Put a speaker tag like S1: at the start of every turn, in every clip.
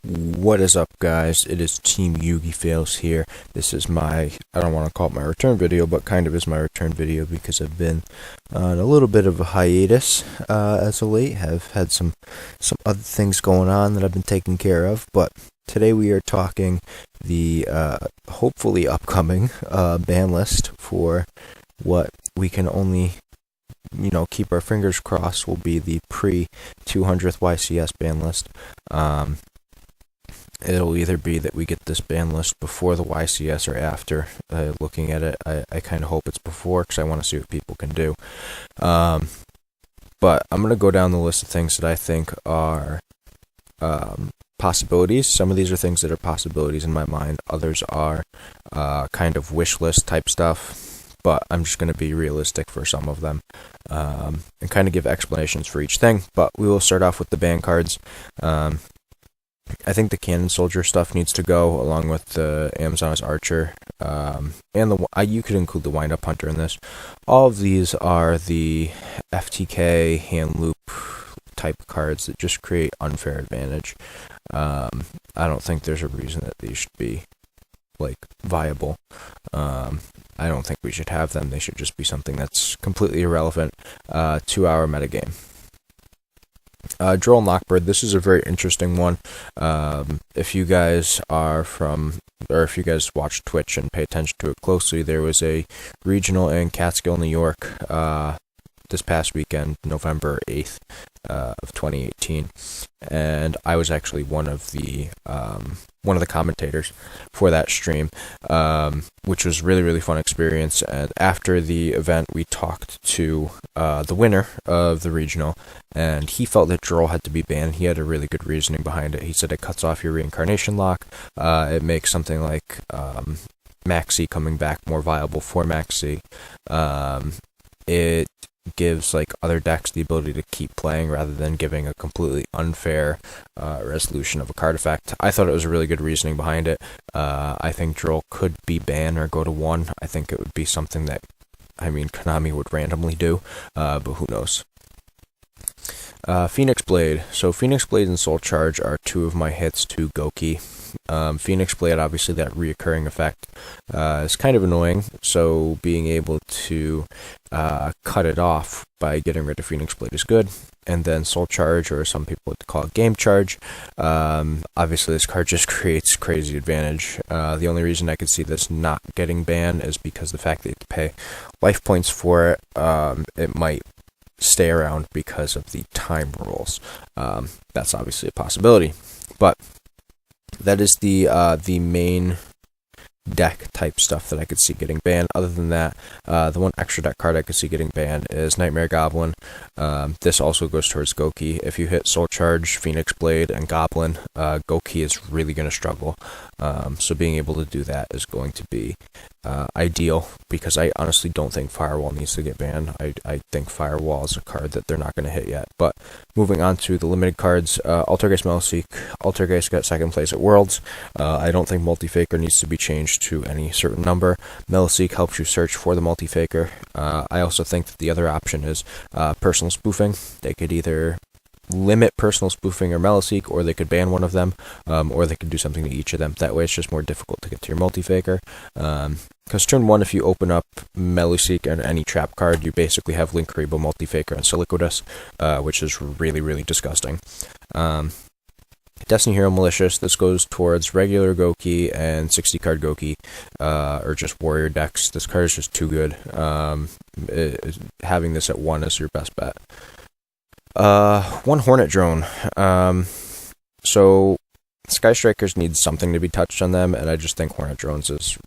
S1: What is up, guys? It is Team Yugi Fails here. This is I don't want to call it my return video, but kind of is my return video because I've been on a little bit of a hiatus as of late. Have had some other things going on that I've been taking care of, but today we are talking the hopefully upcoming ban list for what we can only keep our fingers crossed will be the pre-200th YCS ban list. It'll either be that we get this ban list before the YCS or after. Looking at it, I kind of hope it's before because I want to see what people can do. But I'm going to go down the list of things that I think are possibilities. Some of these are things that are possibilities in my mind. Others are kind of wish list type stuff. But I'm just going to be realistic for some of them and kind of give explanations for each thing. But we will start off with the ban cards. I think the Cannon Soldier stuff needs to go, along with the Amazoness Archer, and you could include the Wind Up Hunter in this. All of these are the FTK hand loop type cards that just create unfair advantage. I don't think there's a reason that these should be viable. I don't think we should have them. They should just be something that's completely irrelevant to our metagame. Droll and Lockbird, this is a very interesting one. If you guys if you guys watch Twitch and pay attention to it closely, there was a regional in Catskill, New York, this past weekend, November 8th of 2018, and I was actually one of the commentators for that stream, which was really, really fun experience. And after the event, we talked to the winner of the regional, and he felt that Droll had to be banned. He had a really good reasoning behind it. He said it cuts off your reincarnation lock. It makes something like Maxi coming back more viable for Maxi. It gives other decks the ability to keep playing rather than giving a completely unfair resolution of a card effect. I thought it was a really good reasoning behind it. I think Droll could be banned or go to 1. I think it would be something that, Konami would randomly do, but who knows. Phoenix Blade. So Phoenix Blade and Soul Charge are two of my hits to Goki. Phoenix Blade, obviously that reoccurring effect is kind of annoying, so being able to cut it off by getting rid of Phoenix Blade is good. And then Soul Charge, or some people would call it Game Charge, obviously this card just creates crazy advantage. The only reason I could see this not getting banned is because the fact that you have to pay life points for it. It might stay around because of the time rules. That's obviously a possibility, but that is the main deck type stuff that I could see getting banned. Other than that, the one extra deck card I could see getting banned is Nightmare Goblin. This also goes towards Goki. If you hit Soul Charge, Phoenix Blade, and Goblin, Goki is really going to struggle. So being able to do that is going to be ideal, because I honestly don't think Firewall needs to get banned. I think Firewall is a card that they're not going to hit yet. But moving on to the limited cards, Altergeist Meliseek. Altergeist got second place at Worlds. I don't think Multi-Faker needs to be changed to any certain number. Meliseek helps you search for the Multi-Faker. I also think that the other option is personal spoofing. They could either limit personal spoofing or Meliseek, or they could ban one of them, or they could do something to each of them. That way it's just more difficult to get to your Multi-Faker. Because turn 1, if you open up Meliseek and any trap card, you basically have Linkuriboh, Multi-Faker, and Siliquidus, which is really, really disgusting. Destiny Hero Malicious, this goes towards regular Goki and 60-card Goki, or just warrior decks. This card is just too good. Having this at 1 is your best bet. One Hornet Drone. So Sky Strikers need something to be touched on them, and I just think Hornet Drones is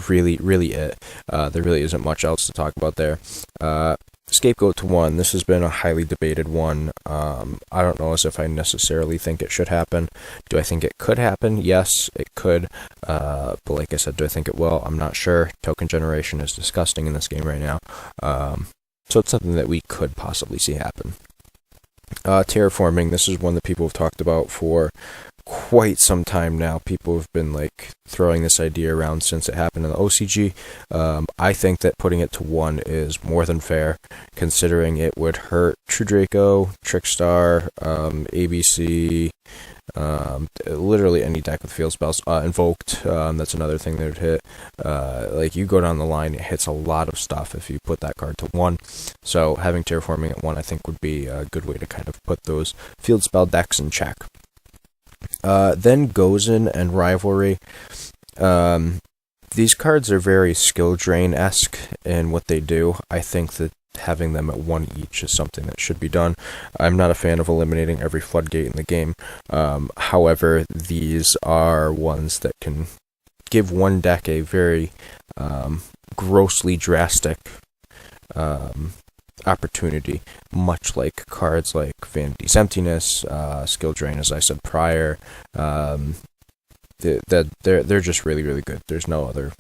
S1: really, really it. There really isn't much else to talk about there. Scapegoat to 1. This has been a highly debated one. I don't know as if I necessarily think it should happen. Do I think it could happen? Yes, it could. But like I said, do I think it will? I'm not sure. Token generation is disgusting in this game right now. So it's something that we could possibly see happen. Terraforming. This is one that people have talked about for quite some time now. People have been throwing this idea around since it happened in the OCG. I think that putting it to 1 is more than fair, considering it would hurt True Draco, Trickstar, ABC, literally any deck with field spells. Invoked, that's another thing that would hit. Like, you go down the line, it hits a lot of stuff if you put that card to 1. So having Terraforming at 1, I think, would be a good way to kind of put those field spell decks in check. Then Gozen and Rivalry. These cards are very skill drain-esque in what they do. I think that having them at 1 each is something that should be done. I'm not a fan of eliminating every floodgate in the game. However, these are ones that can give one deck a very grossly drastic opportunity, much like cards like Vanity's Emptiness, Skill Drain, as I said prior. They're just really, really good. There's no other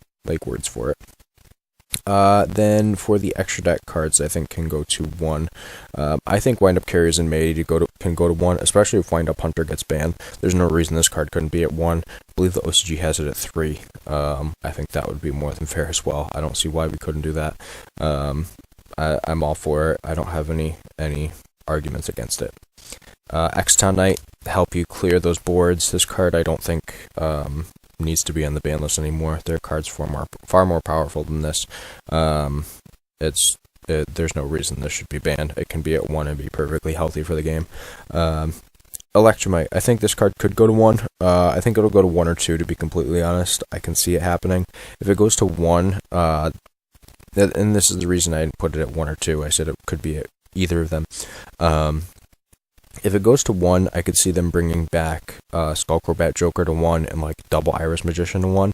S1: words for it. Then for the extra deck cards, I think can go to 1. I think Wind Up Carriers and May can go to 1, especially if Wind Up Hunter gets banned. There's no reason this card couldn't be at 1. I believe the OCG has it at 3. I think that would be more than fair as well. I don't see why we couldn't do that. I'm all for it. I don't have any arguments against it. X-Town Knight, help you clear those boards. This card I don't think needs to be on the ban list anymore. Their card's far more powerful than this. There's no reason this should be banned. It can be at 1 and be perfectly healthy for the game. Electromite, I think this card could go to 1. I think it'll go to 1 or 2, to be completely honest. I can see it happening. If it goes to 1, and this is the reason I didn't put it at 1 or 2. I said it could be at either of them. If it goes to 1, I could see them bringing back Skullcrobat Joker to 1 and double Iris Magician to 1.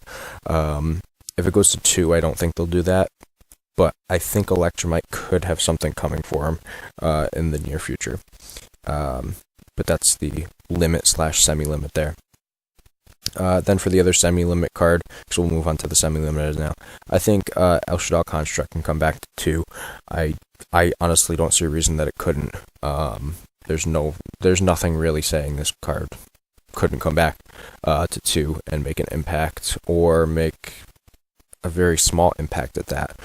S1: If it goes to 2, I don't think they'll do that, but I think Electromite could have something coming for him in the near future. But that's the limit/semi-limit there. Then for the other semi-limit card, so we'll move on to the semi-limiters now. I think El Shaddoll Construct can come back to 2. I honestly don't see a reason that it couldn't. There's nothing really saying this card couldn't come back to 2 and make an impact, or make a very small impact at that.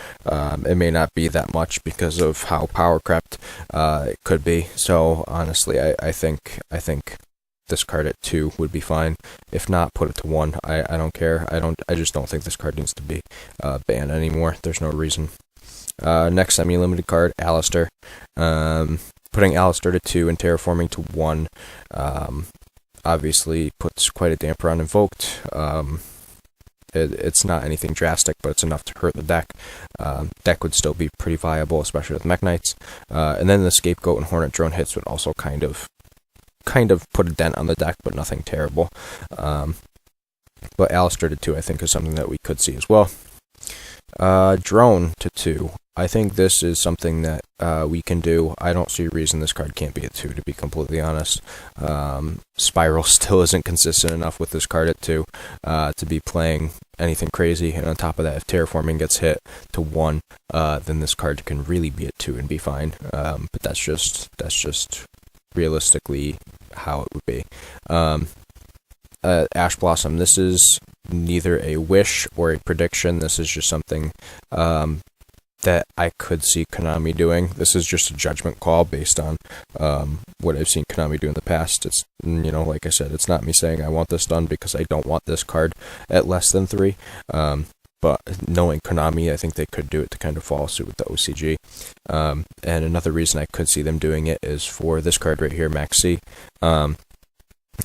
S1: It may not be that much because of how power crept it could be. So honestly, I think this card at 2 would be fine. If not, put it to 1. I don't care. I just don't think this card needs to be banned anymore. There's no reason. Next semi-limited card, Alistair. Putting Alistair to 2 and Terraforming to 1 obviously puts quite a damper on Invoked. It's not anything drastic, but it's enough to hurt the deck. Deck would still be pretty viable, especially with Mech Knights. And then the Scapegoat and Hornet Drone hits would also kind of put a dent on the deck, but nothing terrible. But Alistair to 2, I think, is something that we could see as well. Drone to 2. I think this is something that we can do. I don't see a reason this card can't be at 2, to be completely honest. Spiral still isn't consistent enough with this card at 2 to be playing anything crazy. And on top of that, if Terraforming gets hit to 1, then this card can really be at 2 and be fine. But that's just realistically how it would be. Ash Blossom, this is neither a wish or a prediction. This is just something that I could see Konami doing. This is just a judgment call based on what I've seen Konami do in the past. It's, like I said, it's not me saying I want this done because I don't want this card at less than 3. But knowing Konami, I think they could do it to kind of follow suit with the OCG. And another reason I could see them doing it is for this card right here, Maxx C.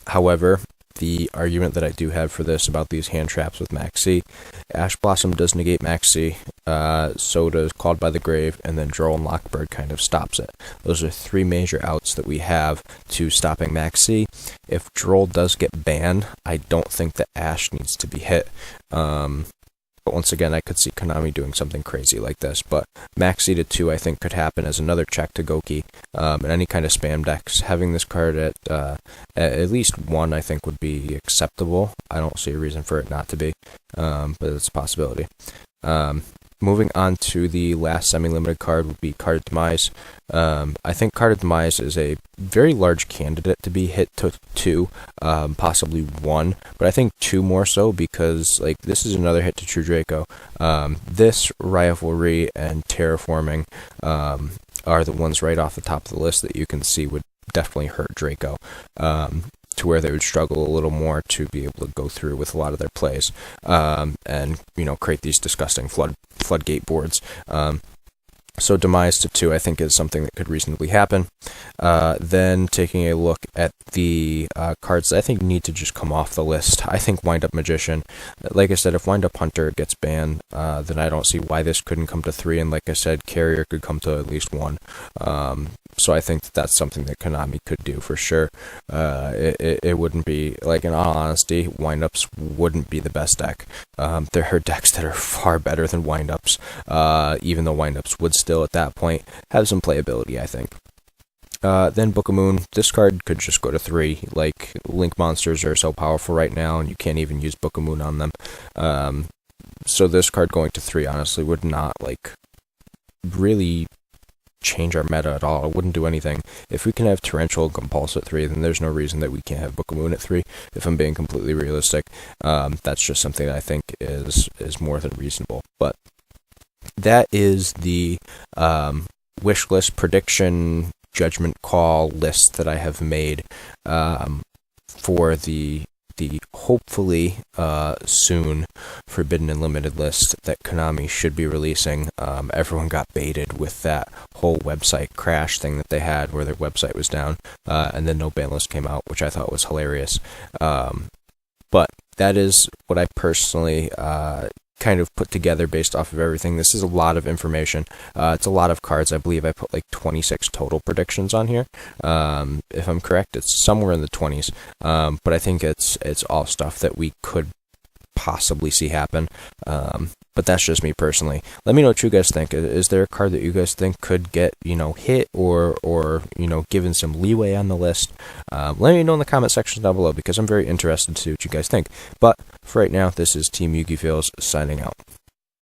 S1: However, the argument that I do have for this about these hand traps with Maxx C, Ash Blossom does negate Maxx C, so does Called by the Grave, and then Droll and Lockbird kind of stops it. Those are 3 major outs that we have to stopping Maxx C. If Droll does get banned, I don't think that Ash needs to be hit. But once again, I could see Konami doing something crazy like this. But Maxx C to 2, I think, could happen as another check to Goki. And any kind of spam decks, having this card at least 1, I think, would be acceptable. I don't see a reason for it not to be, but it's a possibility. Moving on to the last semi-limited card would be Card of Demise. I think Card of Demise is a very large candidate to be hit to 2, possibly 1, but I think 2 more so because this is another hit to True Draco. This, Rivalry, and Terraforming are the ones right off the top of the list that you can see would definitely hurt Draco. to where they would struggle a little more to be able to go through with a lot of their plays, and create these disgusting floodgate boards. So demise to 2, I think, is something that could reasonably happen. Then taking a look at the cards that I think need to just come off the list. I think Wind Up Magician. Like I said, if Wind Up Hunter gets banned, then I don't see why this couldn't come to 3. And like I said, Carrier could come to at least 1. So I think that's something that Konami could do for sure. It wouldn't be, like, in all honesty, Wind-Ups wouldn't be the best deck. There are decks that are far better than Wind-Ups, even though Wind-Ups would still, at that point, have some playability, I think. Then Book of Moon, this card could just go to 3. Like, Link monsters are so powerful right now, and you can't even use Book of Moon on them. So this card going to 3, honestly, would not, like, really change our meta at all. It wouldn't do anything. If we can have Torrential and Compulse at 3, then there's no reason that we can't have Book of Moon at 3, if I'm being completely realistic. That's just something that I think is more than reasonable. But that is the wish list prediction judgment call list that I have made for the hopefully soon Forbidden and Limited list that Konami should be releasing. Everyone got baited with that whole website crash thing that they had where their website was down, and then no ban list came out, which I thought was hilarious. But that is what I personally kind of put together based off of everything. This is a lot of information. It's a lot of cards. I believe I put like 26 total predictions on here. If I'm correct, it's somewhere in the 20s. But I think it's all stuff that we could possibly see happen. But that's just me personally. Let me know what you guys think. Is there a card that you guys think could get, hit or given some leeway on the list? Let me know in the comment section down below, because I'm very interested to see what you guys think. But for right now, this is Team Yugi Feels signing out.